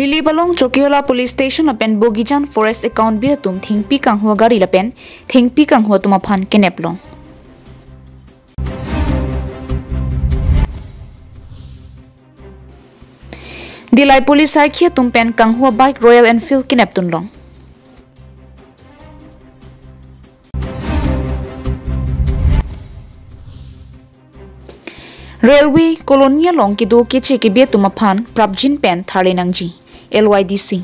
Lili Balong Chokiola Police Station lapen Bogijan Forest account biratum thingpi kang hua gari lapen thingpi kang hua tumaphan keneplong. Dilai police aikhia tumpen kang hua bike Royal Enfield kineptun long. Railway Colonial long kido kiche ke bia tumaphan prabjin pen tharle nangji LYDC.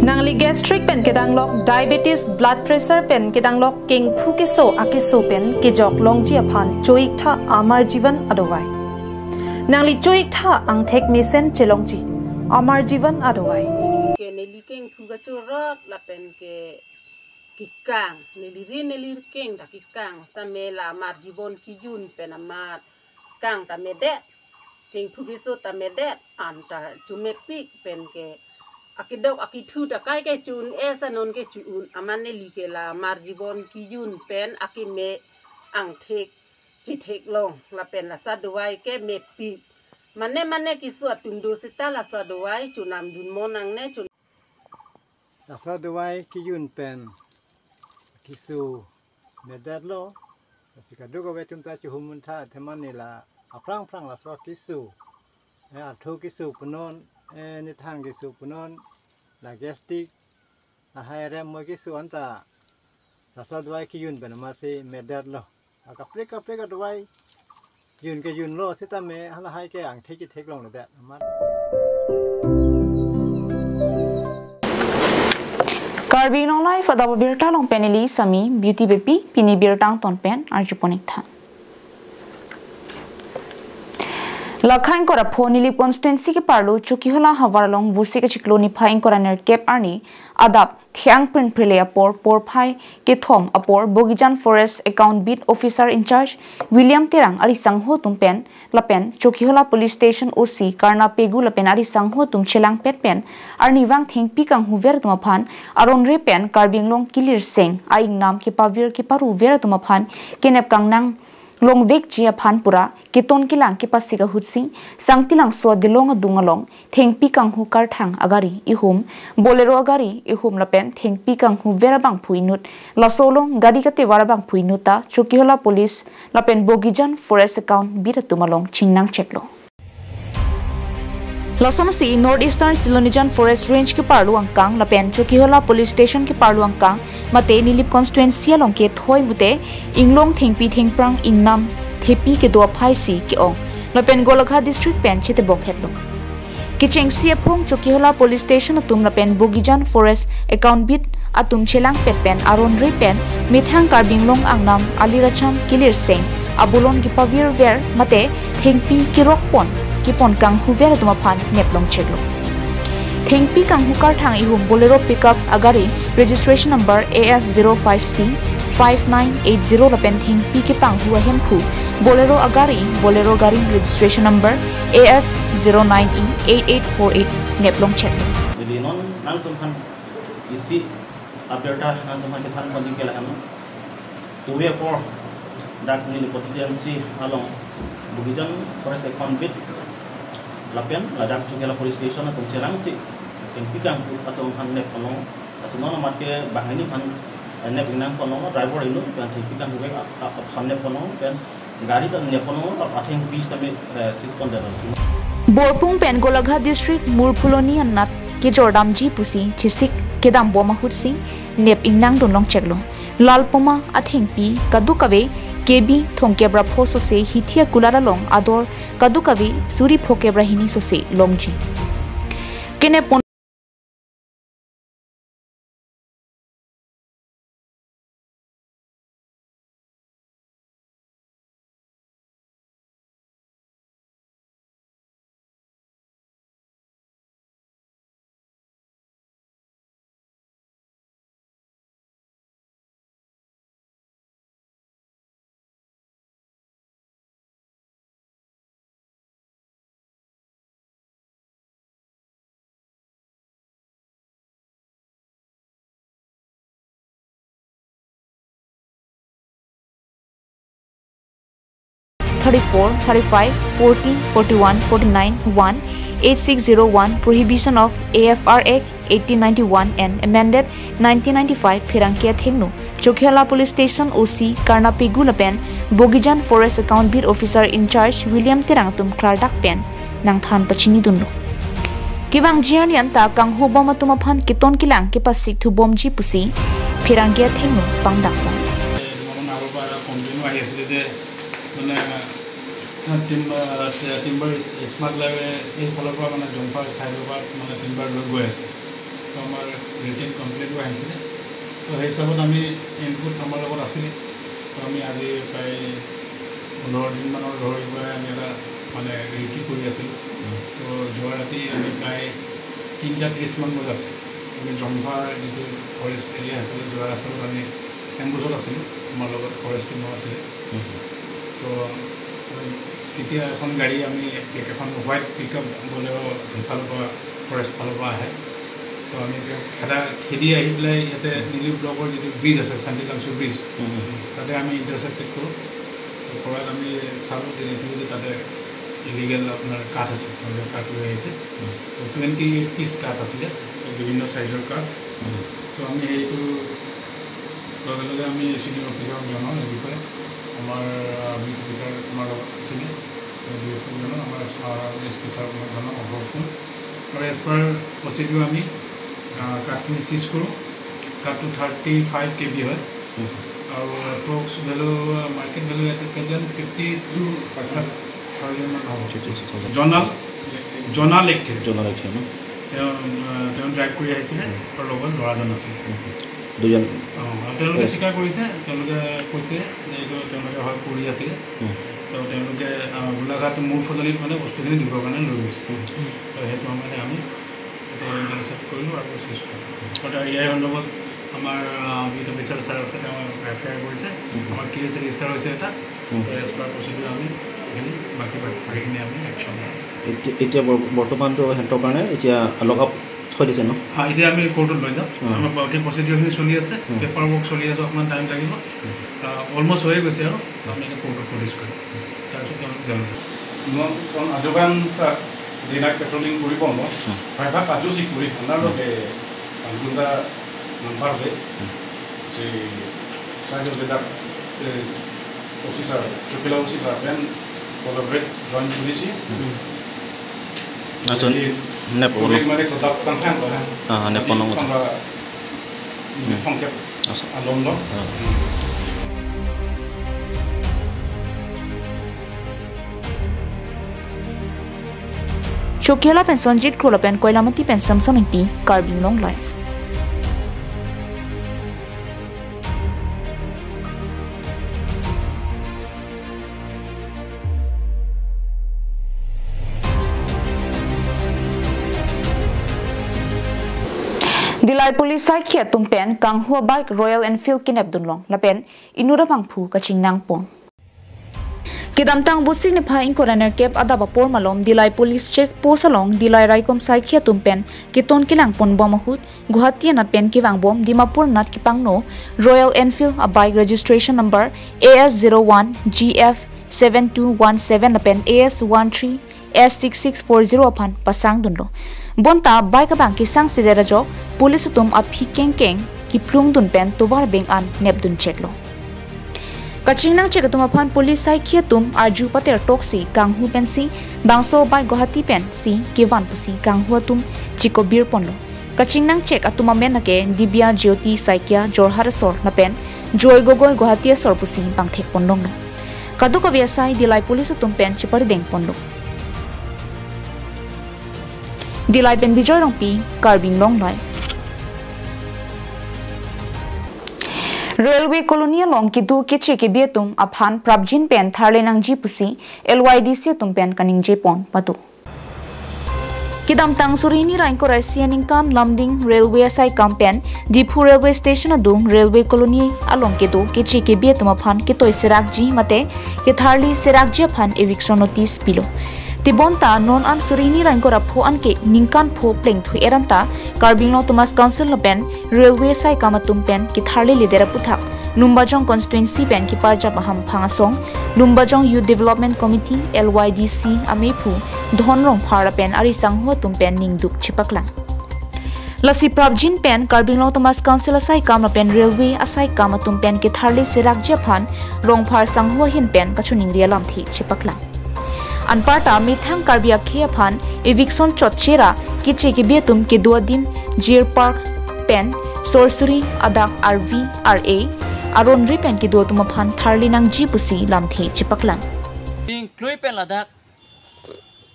Nangli gastric pen kedanglok diabetes blood pressure pen kedanglok king phukeso akeso pen kijok longji aphan choik tha amar jivan adowai. Nangli choik tha ang thek misen chelongji amar jivan adowai. Ke neli king phukeso rok la pen ke kikang neli king da kikang samela mar jibon kijun pen amar kang ta medet king phukeso ta medet anta tumepik pen ke akidok akitu da kai ke chun esa non ke chun amane like la marjibon kijun pen akime ang thek ti thek long la pen la sadwai ke me pi mane kisu atundo sita la sadwai chunam dun monang ne chun la sadwai kijun pen kisu medat lo ketika dogo betum ta chumun tha themani la aprang la so kisu atho kisu punon ni thang kisu punon la gastric la haire mo kisu anta la sadwai kijun pen masi medat lo akapleka dwai yun ke yun lo sita me hala hai ke ang thek long da amat KarbiAnglongLIVE adabu birta long peneli sami beauty bepi pini birtang ton pen arjuponik tha. Lakhain kora phonilip constituency ke parlo chukiola hawaralong vursi ke chikloni phain kora ner cap arni adap thiang print prile por phai ke thom apor Bogijan Forest account beat officer in charge William Terang ari sangho tumpen lapen chukiola police station OC karna pegu lapen ari sangho tum chelang pet pen arni wang thingpi kang huver tumaphan aron re pen KarbiAnglong kilir seng aing nam ke pavir ke paru ver tumaphan kenep kang nang long vek chia phan pura kiton kilang ki pasika hutsi sangtilang so dilong dungalong thengpi kang hu kar thang agari ihum bolero agari ihum lapen thengpi kang hu verabang phuinut lasolong gadi kate warabang phuinuta chukiola police lapen Bogijan Forest account biratumalong chingnang cheklo Losomsi Northeastern Silonijan Forest Range ke parluang kang lapen chukiola police station ke parluang kang mate nilip constituency along ke thoi mute inglong thengpi thengprang ingnam thepi ke do phaisi ke ong lapen golakha district pen chite bokhetlo kicheng siaphong chukiola police station atum lapen Bogijan Forest account bit atum chelang pet pen aron re pen mithang KarbiAnglong angnam aliracham kilir seng abulon ki pavir ver mate thengpi ki rokpon kipon kang huver tumaphan neplong cheglo thengpi kang hukar thang ihum bolero pickup agari registration number AS05C 5980 lapen thengpi ki pang huwa hemphu bolero gari registration number AS09E 8848 neplong cheglo linon nang tumhan isi aperta nang tumhan ke than konjing kela kan tuwe por dak ni constituency along Bogijan Forest account bit lapian ladak chukela police station atau cerang si pikang atau han nek kono asmono marke bahani han nek binang kono driver inu kan pikang hube han nek kono kan gari ta nek kono atheng bis tame sit kon da Borpung pen golagha district murphuloni annat ke jordamji pusi chisik kedam boma hutsi nep ingnang donlong cheklo lalpoma athengpi kadukawe kebi thongkebra phoso se hithia kulara long ador kadukawe suri phokebra hini so se longji kene 34, 35, 40, 41, 49, 1, 8601 Prohibition of AFR Act 1891 and amended 1995 Phirangkia Thengnu Chokhiala Police Station OC Karnapegulapen Bogijan Forest Account Beat Officer in Charge William Terangtum Clardak Pen Nang Than Pachini Dundu Kivang Jian Yanta Kang Hobama Tumapan Kiton Kilang Kipasik to Bomji Pusi Phirangkia Thengnu Pangdakpon timber smuggler এই ফলৰ পৰা মানে জম্পাৰ সাইডৰ পৰা মানে timber লৈ গৈ আছে তো আমাৰ ৰিটেন কমপ্লেইন আহিছিল তো সেই হিচাপত আমি ইনপুট আমাৰ লগত আছিল তো আমি আজি প্ৰায় 15 দিন মানৰ ধৰি গৈ আমি এটা মানে ৰিকি কৰি আছিল তো যোৱা ৰাতি আমি প্ৰায় 3:30 মান বজাত আমি জম্পাৰ যিটো ফৰেষ্ট এৰিয়া আছে যোৱা ৰাস্তাত আমি এম্বুজত আছিল আমাৰ লগত ফৰেষ্ট টিম আছিল তো এতিয়া এখন গাড়ী আমি এখন হোৱাইট পিকআপ বলেও ইফালৰ পৰা ফৰেষ্ট ফালৰ পৰা আহে তো আমি খেদি আহি পেলাই ইয়াতে নীলি ব্লকৰ যিটো ব্ৰিজ আছে শান্তিলাংচু ব্ৰিজ তাতে আমি ইণ্টাৰচেপ্টেড কৰোঁ কৰাত আমি চালোঁ দেখিলোঁ যে তাতে ইলিগেল আপোনাৰ কাঠ আছে কাঠ লৈ আহিছে তো 28 পিচ কাঠ আছিলে বিভিন্ন চাইজৰ কাঠ তো আমি সেইটো লগে লগে আমি চিনিয়ৰ অফিচাৰক জনাওঁ এই বিষয়ে আমাৰ অফিচাৰ আমাৰ লগত আছিলে আমাৰ এছপি ছাৰক মই জনাওঁ অভাৰফোন আৰু এজ পাৰ প্ৰচিডিউৰ আমি কাঠখিনি চিজ কৰোঁ কাঠটো 35 kg হয় আৰু এপ্ৰক্স ভেলু মাৰ্কেট ভেলু ইয়াতে প্ৰেজেণ্ট 52,000 মান হ'ব জনাল এক্টিভ তেওঁ ড্ৰাইভ কৰি আহিছিলে আৰু লগত ল'ৰাজন আছিলে দুজন তেওঁলোকে স্বীকাৰ কৰিছে তেওঁলোকে কৈছে যে এইটো তেওঁলোকে হয় কৰি আছিলে তো তেওঁলোকে গোলাঘাট মূল ফজলিত মানে বস্তুখিনি দিবৰ কাৰণে লৈ গৈছে তো সেইটো সময়তে আমি ইণ্টাৰচেপ্ট কৰিলোঁ আৰু চেছ কৰিলোঁ ইয়াৰ সন্দৰ্ভত আমাৰ বিট অফিচাৰ ছাৰ আছে তেওঁ এফআইআৰ কৰিছে আমাৰ কেছ ৰেজিষ্টাৰ হৈছে এটা এজ পাৰ প্ৰচিডিউৰ আমি এইখিনি বাকীখিনি আমি একশ্যন এতিয়া বৰ্তমানটো সিহঁতৰ কাৰণে এতিয়া লকআপ থৈ দিছে ন এতিয়া আমি কোৰ্টত লৈ যাওঁ আমাৰ বাকী প্ৰচিডিউৰখিনি চলি আছে পেপাৰ ৱৰ্ক চলি আছে অকণমান টাইম লাগিব অলমষ্ট হৈয়ে গৈছে আৰু আমি এতিয়া কোৰ্টত প্ৰডিউচ কৰিম তাৰপিছত তেওঁলোক জানো আজোগান দিনাক পেট্ৰলিং কৰিব ন প্ৰায়ভাগ আজো চিক কৰি আপোনালোকে দুটা নাম্বাৰ হয় সেই চাইডৰ দুটা অফিচাৰ চকিলা অফিচাৰ দেন কলাবৰেট জইন কৰিছে মানে কথা কাম কৰা নেপন সংকেত আনন্দ Chokhiala pen Sanjit Krulapen Koilamati pen Samsoniti KarbiAnglongLIVE Dilai Police Saikhiya Tumpen Kang Hua Bike Royal Enfield Kinep Dunlong Lapen Inura Pangphu Kaching Nangpon Kidamtang Busing Nepha in Coroner Cap Adaba Por Malom Dilai Police Check Posalong Dilai Raikom Saikhiya Tumpen Kiton Kilangpon Bomahut Guwahati Nat Pen Kivang Bom Dimapur Nat Kipangno Royal Enfield a bike registration number AS01 GF 7217 Lapen AS13 S6640 upon Pasang Dunlo Bonta bike abang kisang siderajo police tum aphi keng ki plung dun pen tovar beng an nep dun cheklo Kachingnang chekatum upon police Saikhiya tum arju pater toksi kang hu pen si bangso by Guwahati pen si kivan pusi kang hu tum chiko bir ponlo Kachingnang chek atuma menake Dibya Jyoti Saikhiya Jorhar sor na pen joy gogoi Guwahati sor pusi bangthek ponlong no Kaduko biasai dilai police tum pen chipar deng ponlo Dilai pen Bijoy Rongpi KarbiAnglongLIVE Railway Colonial Long Kidu Kiche ke Bietum Aphan Prabjin pen Tharlenang Jipusi LYDC tum pen kaning Jepon patu Kidam tang surini rain ko Rasianing kan Lamding Railway Sai Kampen Dipu Railway Station adung Railway Colony along Kidu Kiche ke Bietum Aphan Kitoi Sirakji mate ke Tharli Sirakji aphan eviction notice pilo tibonta non an surini rang ko rapho an ke ningkan pho pleng thui eranta KarbiAnglong Thomas Council la pen railway sai kamatum pen ki tharle lidera puthak Lumbajong constituency pen ki parja baham phangasong Lumbajong Youth Development Committee LYDC amepu dhonrong phara pen ari sangho tum pen ningduk chipaklang Lasi Prabjin pen KarbiAnglong Thomas Council asai kama pen railway asai kama tum pen ki tharle sirak japhan rongphar sangho hin pen kachuning rialam thi chipaklang Anparta mithang Karbia khia phan eviction chotchera kiche ki betum ki duadim Deer Park pen sorcery adak RV RA aron ripen ki duatuma phan tharli nang jipusi lamthi chipaklang Ding klui pen ladak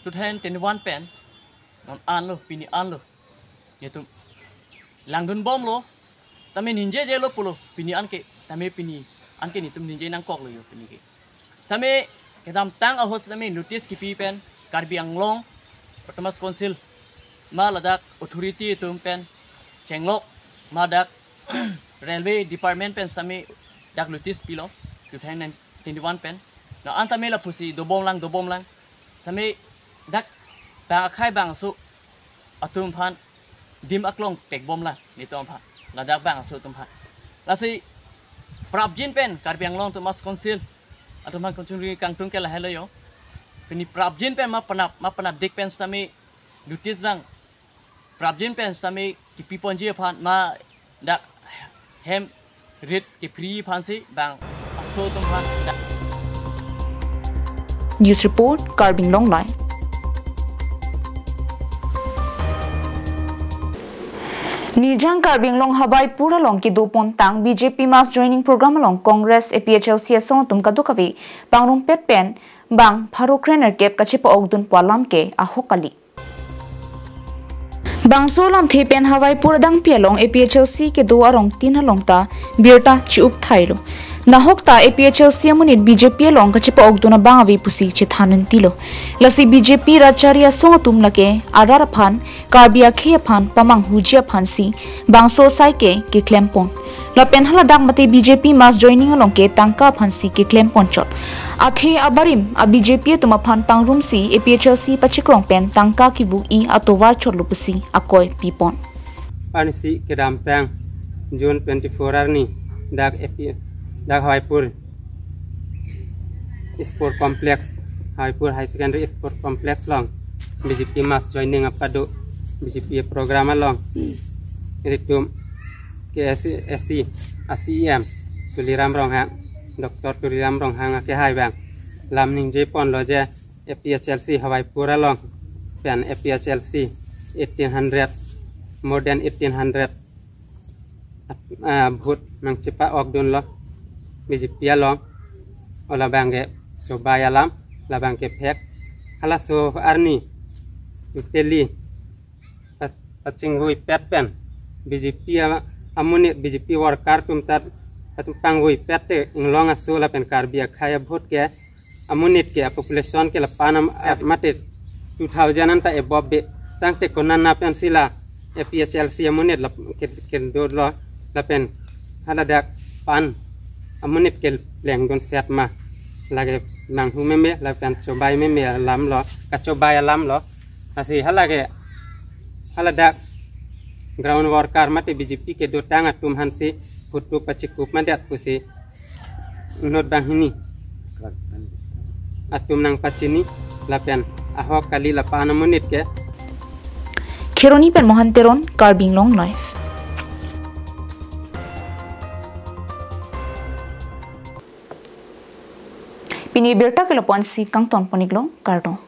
2021 pen on anlo pini anlo yetum langdun bom lo tame ninje je lo pulo pini anke tame pini anke ni tum ninje nang kok lo yo pini ke tame kedam tang ahos tame notice ki pi pen KarbiAnglong Thomas Council ma ladak authority tum pen chenglok ma dak railway department pen tame dak notice pilo 2021 pen na antame la pusi dobom lang tame dak ba khai bang su atum phan dim aklong pek bom la ni tom pha ladak bang su tum pha lasi Prabjin pen KarbiAnglong Thomas Council atau man konjuri kang tung kela hello yo peni Prabjin pen ma panap dik pen stami notice bang Prabjin pen stami ki piponji phan ma dak hem rit ki free phansi bang aso tum phan News report KarbiAnglongLIVE Nijang KarbiAnglong Habai Pura Long ki dupon tang BJP mass joining program along Congress APHLC asong tum kadukavi pangrung pet pen bang pharokrener kep kachipa ogdun palam ke ahokali bang solam the pen Habai Pura dang pialong APHLC ke do arong tin halong ta birta chiup thailo Nahokta APHLC amunit BJP long kachipa ogduna bangawi pusi chithanan tilo lasi BJP racharya songatum lake arar phan Karbia khe phan pamang hujia phansi bangso sai ke klempon la penhala dak mate BJP mass joining along ke tangka phansi ke klempon chot athe abarim a BJP tuma phan pangrum si APHLC pachikrong pen tangka ki vu I atowar chotlu pusi akoi pipon ansi kedam tang June 24 arni dak dak Hawaipur Sport Complex Hawaipur High Secondary Sport Complex long BJP mass joining apado BJP program along iritum KSC ACM tuliram rong hang Dr. tuliram rong hang ke hai bang lam ning je pon lo je APHLC Hawaipur along pen APHLC 1800 more than 1800 bhut nang cepa ogdun lo BJP along ola bangge so bayalam la bangke pek hala so arni uteli paching hui pet pen BJP amunit BJP worker tum tat patung pangui pet inglong asu la pen Karbia khaya bhut ke amunit ke population ke la panam matit 2000 anta above be tangte konan na pen sila APHLC amunit la ken do lo la pen hala dak pan amunit ke leng don set ma lage nang hu meme la pen cobai meme lam lo ka cobai lam lo asi hala dak ground worker mate BJP ke do tanga tum hansi putu pachikup madat pusi not bahini atum nang pachini la pen ahok kali la pan amunit ke Kheroni pen mohanteron KarbiAnglongLIVE Pini berta ke lapon si kang ton poniglong kardo